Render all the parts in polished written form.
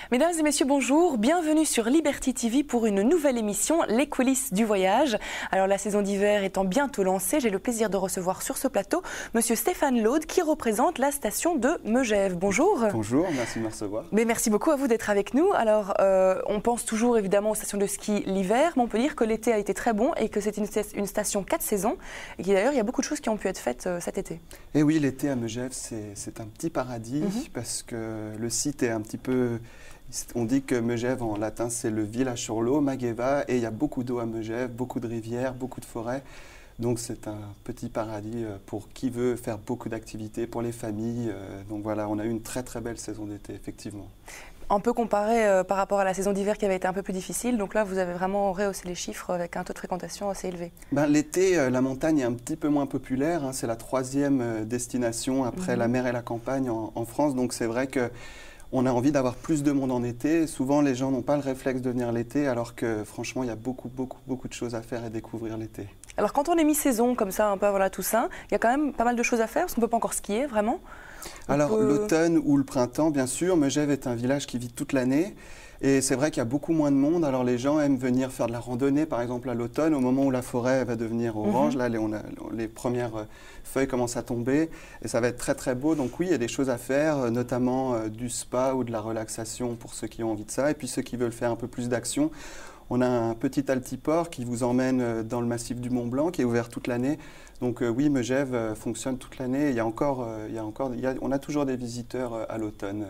Mesdames et messieurs, bonjour. Bienvenue sur Liberty TV pour une nouvelle émission, Les coulisses du voyage. Alors la saison d'hiver étant bientôt lancée, j'ai le plaisir de recevoir sur ce plateau Monsieur Stéphane Laude qui représente la station de Megève. Bonjour. Bonjour, merci de me recevoir. Mais merci beaucoup à vous d'être avec nous. Alors on pense toujours évidemment aux stations de ski l'hiver, mais on peut dire que l'été a été très bon et que c'est une station 4 saisons. Et d'ailleurs, il y a beaucoup de choses qui ont pu être faites cet été. Et oui, l'été à Megève, c'est un petit paradis parce que le site est un petit peu... On dit que Megève en latin c'est le village sur l'eau, Magheva, et il y a beaucoup d'eau à Megève, beaucoup de rivières, beaucoup de forêts. Donc c'est un petit paradis pour qui veut faire beaucoup d'activités, pour les familles. Donc voilà, on a eu une très très belle saison d'été, effectivement. On peut comparer par rapport à la saison d'hiver qui avait été un peu plus difficile. Donc là, vous avez vraiment rehaussé les chiffres avec un taux de fréquentation assez élevé. L'été, la montagne est un petit peu moins populaire. Hein, c'est la 3e destination après la mer et la campagne en France. Donc c'est vrai que on a envie d'avoir plus de monde en été. Souvent, les gens n'ont pas le réflexe de venir l'été, alors que franchement, il y a beaucoup de choses à faire et découvrir l'été. Alors, quand on est mi-saison, comme ça, un peu avant la Toussaint, il y a quand même pas mal de choses à faire, parce qu'on ne peut pas encore skier, vraiment. Alors, l'automne ou le printemps, bien sûr. Megève est un village qui vit toute l'année. Et c'est vrai qu'il y a beaucoup moins de monde. Alors, les gens aiment venir faire de la randonnée, par exemple, à l'automne, au moment où la forêt va devenir orange. Là, les premières feuilles commencent à tomber. Et ça va être très, très beau. Donc oui, il y a des choses à faire, notamment du spa ou de la relaxation pour ceux qui ont envie de ça. Et puis, ceux qui veulent faire un peu plus d'action. On a un petit altiport qui vous emmène dans le massif du Mont-Blanc, qui est ouvert toute l'année. Donc oui, Megève fonctionne toute l'année. On a toujours des visiteurs à l'automne.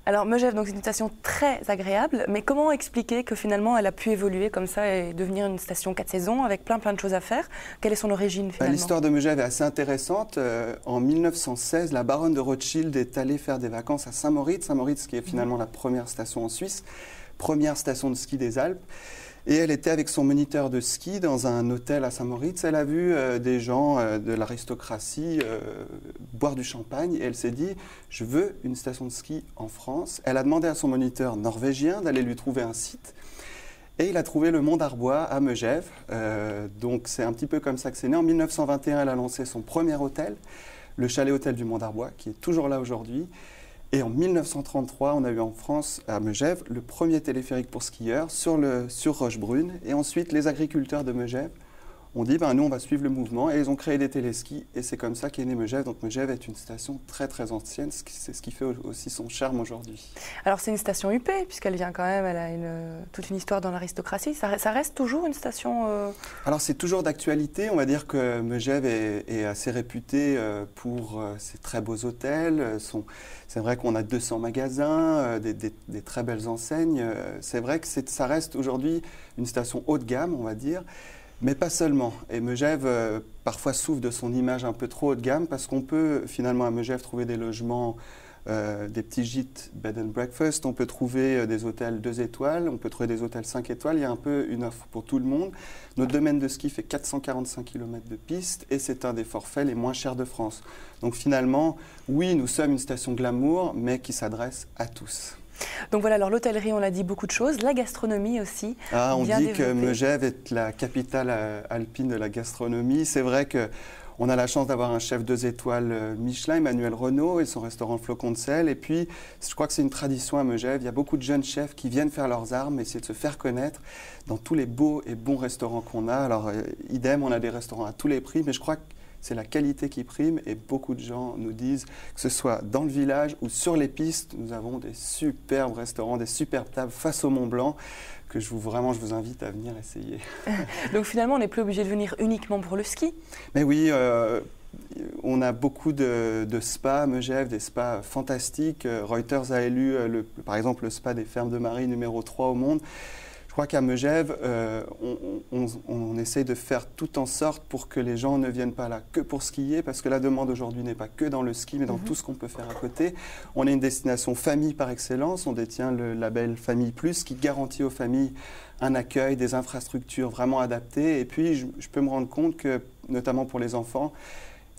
Alors Megève, donc c'est une station très agréable, mais comment expliquer que finalement elle a pu évoluer comme ça et devenir une station 4 saisons avec plein de choses à faire? Quelle est son origine finalement? L'histoire de Megève est assez intéressante. En 1916, la baronne de Rothschild est allée faire des vacances à Saint-Moritz. Saint-Moritz qui est finalement la première station en Suisse, première station de ski des Alpes. Et elle était avec son moniteur de ski dans un hôtel à Saint-Moritz. Elle a vu des gens de l'aristocratie boire du champagne et elle s'est dit « Je veux une station de ski en France ». Elle a demandé à son moniteur norvégien d'aller lui trouver un site. Et il a trouvé le Mont d'Arbois à Megève. Donc c'est un petit peu comme ça que c'est né. En 1921, elle a lancé son premier hôtel, le chalet-hôtel du Mont d'Arbois, qui est toujours là aujourd'hui. Et en 1933, on a eu en France, à Megève, le premier téléphérique pour skieurs sur Rochebrune. Et ensuite, les agriculteurs de Megève ont dit, nous, on va suivre le mouvement. Et ils ont créé des téléskis. Et c'est comme ça qu'est né Megève. Donc Megève est une station très, très ancienne. C'est ce qui fait aussi son charme aujourd'hui. Alors, c'est une station huppée, puisqu'elle vient quand même, elle a toute une histoire dans l'aristocratie. Ça reste toujours une station... Alors, c'est toujours d'actualité. On va dire que Megève est assez réputée pour ses très beaux hôtels. C'est vrai qu'on a 200 magasins, des très belles enseignes. C'est vrai que ça reste aujourd'hui une station haut de gamme, on va dire. Mais pas seulement. Et Megève parfois souffre de son image un peu trop haut de gamme parce qu'on peut finalement à Megève trouver des logements, des petits gîtes bed and breakfast, on peut trouver des hôtels 2 étoiles, on peut trouver des hôtels 5 étoiles, il y a un peu une offre pour tout le monde. Notre domaine de ski fait 445 km de piste et c'est un des forfaits les moins chers de France. Donc finalement, oui, nous sommes une station glamour, mais qui s'adresse à tous. Donc voilà, alors l'hôtellerie, on l'a dit, beaucoup de choses. La gastronomie aussi. On dit que Megève est la capitale alpine de la gastronomie. C'est vrai qu'on a la chance d'avoir un chef 2 étoiles Michelin, Emmanuel Renaud, et son restaurant Flocon de sel. Et puis, je crois que c'est une tradition à Megève. Il y a beaucoup de jeunes chefs qui viennent faire leurs armes, essayer de se faire connaître dans tous les beaux et bons restaurants qu'on a. Alors, idem, on a des restaurants à tous les prix, mais je crois que c'est la qualité qui prime et beaucoup de gens nous disent que ce soit dans le village ou sur les pistes, nous avons des superbes restaurants, des superbes tables face au Mont Blanc que je vous invite à venir essayer. Donc finalement, on n'est plus obligé de venir uniquement pour le ski? Mais oui, on a beaucoup de spas à Megève, des spas fantastiques. Reuters a élu par exemple le spa des Fermes de Marie numéro 3 au monde. Je crois qu'à Megève, on essaye de faire tout en sorte pour que les gens ne viennent pas là que pour skier, parce que la demande aujourd'hui n'est pas que dans le ski, mais dans tout ce qu'on peut faire à côté. On est une destination famille par excellence, on détient le label Famille Plus, qui garantit aux familles un accueil, des infrastructures vraiment adaptées. Et puis, je peux me rendre compte que, notamment pour les enfants,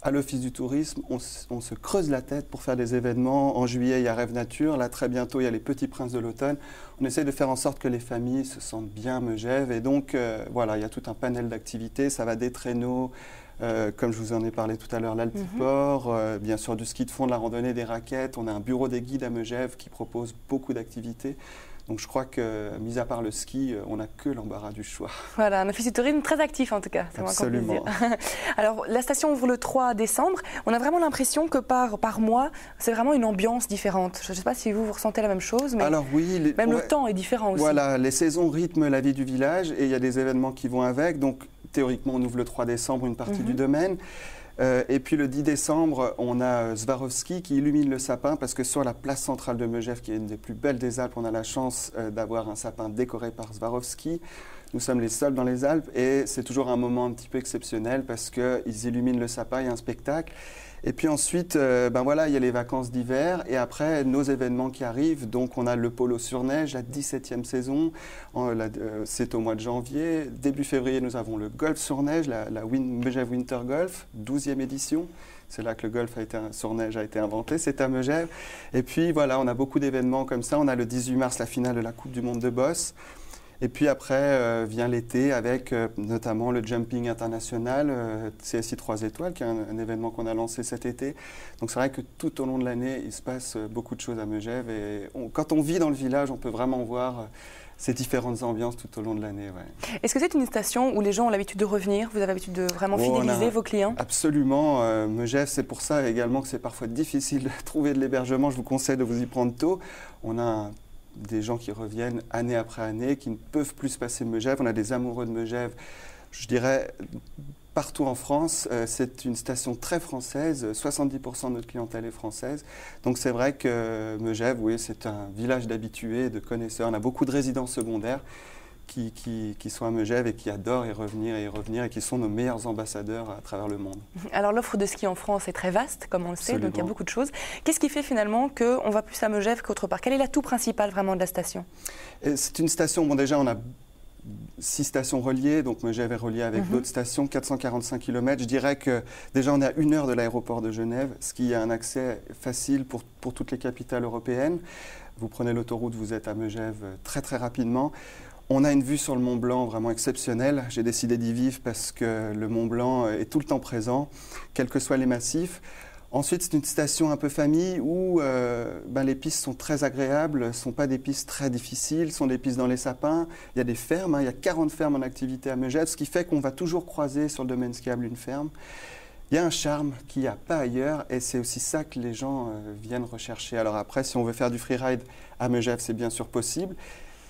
à l'Office du tourisme, on se creuse la tête pour faire des événements. En juillet, il y a Rêve Nature. Là, très bientôt, il y a les Petits Princes de l'automne. On essaie de faire en sorte que les familles se sentent bien à Megève. Et donc, voilà, il y a tout un panel d'activités. Ça va des traîneaux Comme je vous en ai parlé tout à l'heure, l'altiport, bien sûr du ski de fond, de la randonnée, des raquettes. On a un bureau des guides à Megève qui propose beaucoup d'activités. Donc je crois que, mis à part le ski, on n'a que l'embarras du choix. Voilà, un office du tourisme très actif en tout cas, c'est moins qu'on puisse dire. Alors la station ouvre le 3 décembre. On a vraiment l'impression que par mois, c'est vraiment une ambiance différente. Je ne sais pas si vous ressentez la même chose, mais alors, oui, même le temps est différent aussi. Voilà, les saisons rythment la vie du village et il y a des événements qui vont avec. Donc théoriquement, on ouvre le 3 décembre une partie du domaine. Et puis le 10 décembre, on a Swarovski qui illumine le sapin parce que sur la place centrale de Megève, qui est une des plus belles des Alpes, on a la chance d'avoir un sapin décoré par Swarovski. Nous sommes les seuls dans les Alpes et c'est toujours un moment un petit peu exceptionnel parce qu'ils illuminent le sapin, il y a un spectacle. Et puis ensuite, voilà, il y a les vacances d'hiver et après nos événements qui arrivent. Donc on a le polo sur neige, la 17e saison, c'est au mois de janvier. Début février, nous avons le golf sur neige, la Megève Winter Golf, 12e édition. C'est là que le golf sur neige a été inventé, c'est à Megève. Et puis voilà, on a beaucoup d'événements comme ça. On a le 18 mars, la finale de la Coupe du Monde de Boss. Et puis après vient l'été avec notamment le jumping international, CSI 3 étoiles, qui est un événement qu'on a lancé cet été. Donc c'est vrai que tout au long de l'année, il se passe beaucoup de choses à Megève. Et quand on vit dans le village, on peut vraiment voir ces différentes ambiances tout au long de l'année. Ouais. Est-ce que c'est une station où les gens ont l'habitude de revenir? Vous avez l'habitude de vraiment fidéliser vos clients? Absolument. Megève, c'est pour ça également que c'est parfois difficile de trouver de l'hébergement. Je vous conseille de vous y prendre tôt. On a des gens qui reviennent année après année, qui ne peuvent plus se passer de Megève. On a des amoureux de Megève, je dirais, partout en France. C'est une station très française, 70% de notre clientèle est française. Donc c'est vrai que Megève, oui, c'est un village d'habitués, de connaisseurs. On a beaucoup de résidences secondaires qui sont à Megève et qui adorent y revenir et qui sont nos meilleurs ambassadeurs à travers le monde. Alors l'offre de ski en France est très vaste, comme on le sait, donc il y a beaucoup de choses. Qu'est-ce qui fait finalement qu'on va plus à Megève qu'autre part? Quel est l'atout principal vraiment de la station? C'est une station, bon déjà on a 6 stations reliées, donc Megève est reliée avec d'autres stations, 445 km. Je dirais que déjà on est à 1 heure de l'aéroport de Genève, ce qui a un accès facile pour toutes les capitales européennes. Vous prenez l'autoroute, vous êtes à Megève très très rapidement. On a une vue sur le Mont Blanc vraiment exceptionnelle. J'ai décidé d'y vivre parce que le Mont Blanc est tout le temps présent, quels que soient les massifs. Ensuite, c'est une station un peu famille où les pistes sont très agréables, ne sont pas des pistes très difficiles, sont des pistes dans les sapins. Il y a des fermes, il y a 40 fermes en activité à Megève, ce qui fait qu'on va toujours croiser sur le domaine skiable une ferme. Il y a un charme qu'il n'y a pas ailleurs et c'est aussi ça que les gens viennent rechercher. Alors après, si on veut faire du freeride à Megève, c'est bien sûr possible.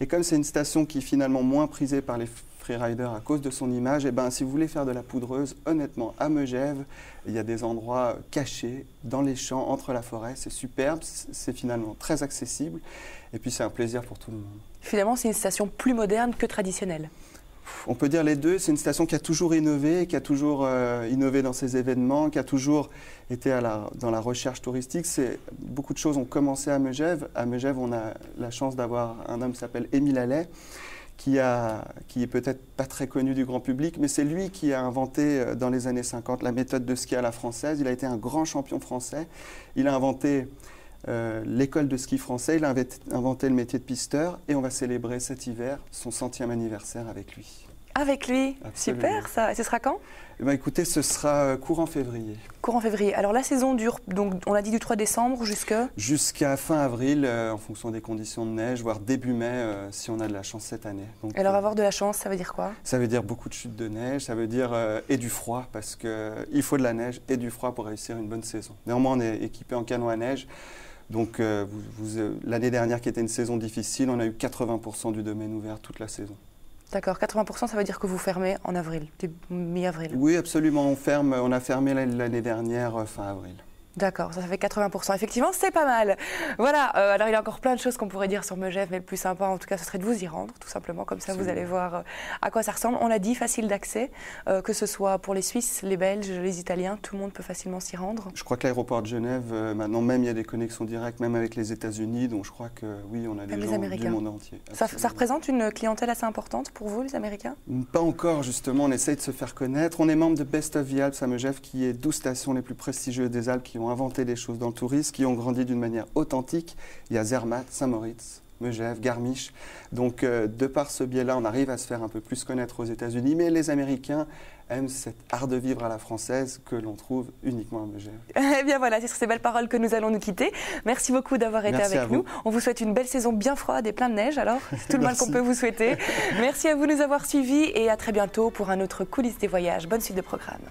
Et comme c'est une station qui est finalement moins prisée par les freeriders à cause de son image, si vous voulez faire de la poudreuse, honnêtement, à Megève, il y a des endroits cachés dans les champs, entre la forêt. C'est superbe, c'est finalement très accessible. Et puis c'est un plaisir pour tout le monde. Finalement, c'est une station plus moderne que traditionnelle. On peut dire les deux. C'est une station qui a toujours innové, qui a toujours innové dans ses événements, qui a toujours été dans la recherche touristique. Beaucoup de choses ont commencé à Megève. À Megève, on a la chance d'avoir un homme qui s'appelle Émile Allais, qui est peut-être pas très connu du grand public, mais c'est lui qui a inventé dans les années 50 la méthode de ski à la française. Il a été un grand champion français. Il a inventé l'école de ski français, il a inventé le métier de pisteur et on va célébrer cet hiver son 100e anniversaire avec lui. Avec lui? Absolument. Super ça. Et ce sera quand? Écoutez, ce sera courant février. Courant février. Alors la saison dure, donc on l'a dit, du 3 décembre jusqu'à fin avril, en fonction des conditions de neige, voire début mai, si on a de la chance cette année. Donc, alors avoir de la chance, ça veut dire quoi? Ça veut dire beaucoup de chutes de neige, ça veut dire et du froid, parce qu'il faut de la neige et du froid pour réussir une bonne saison. Néanmoins, on est équipé en canot à neige. Donc l'année dernière, qui était une saison difficile, on a eu 80% du domaine ouvert toute la saison. D'accord, 80%, ça veut dire que vous fermez en avril, mi-avril? Oui, absolument, on a fermé l'année dernière fin avril. D'accord, ça fait 80%. Effectivement, c'est pas mal. Voilà, alors il y a encore plein de choses qu'on pourrait dire sur Megève, mais le plus sympa, en tout cas, ce serait de vous y rendre, tout simplement. Comme ça, Absolument. Vous allez voir à quoi ça ressemble. On l'a dit, facile d'accès, que ce soit pour les Suisses, les Belges, les Italiens, tout le monde peut facilement s'y rendre. Je crois que l'aéroport de Genève, maintenant même, il y a des connexions directes, même avec les États-Unis, donc je crois que oui, on a des gens du monde entier. Ça représente une clientèle assez importante pour vous, les Américains? Pas encore, justement, on essaye de se faire connaître. On est membre de Best of the Alps à Megève, qui est 12 stations les plus prestigieuses des Alpes qui ont inventé des choses dans le tourisme, qui ont grandi d'une manière authentique. Il y a Zermatt, Saint-Moritz, Megève, Garmisch. Donc de par ce biais-là, on arrive à se faire un peu plus connaître aux États-Unis, mais les Américains aiment cet art de vivre à la française que l'on trouve uniquement à Megève. Eh bien voilà, c'est sur ces belles paroles que nous allons nous quitter. Merci beaucoup d'avoir été avec nous. On vous souhaite une belle saison bien froide et plein de neige, alors c'est tout le mal qu'on peut vous souhaiter. Merci à vous de nous avoir suivis et à très bientôt pour un autre Coulisses des voyages. Bonne suite de programme.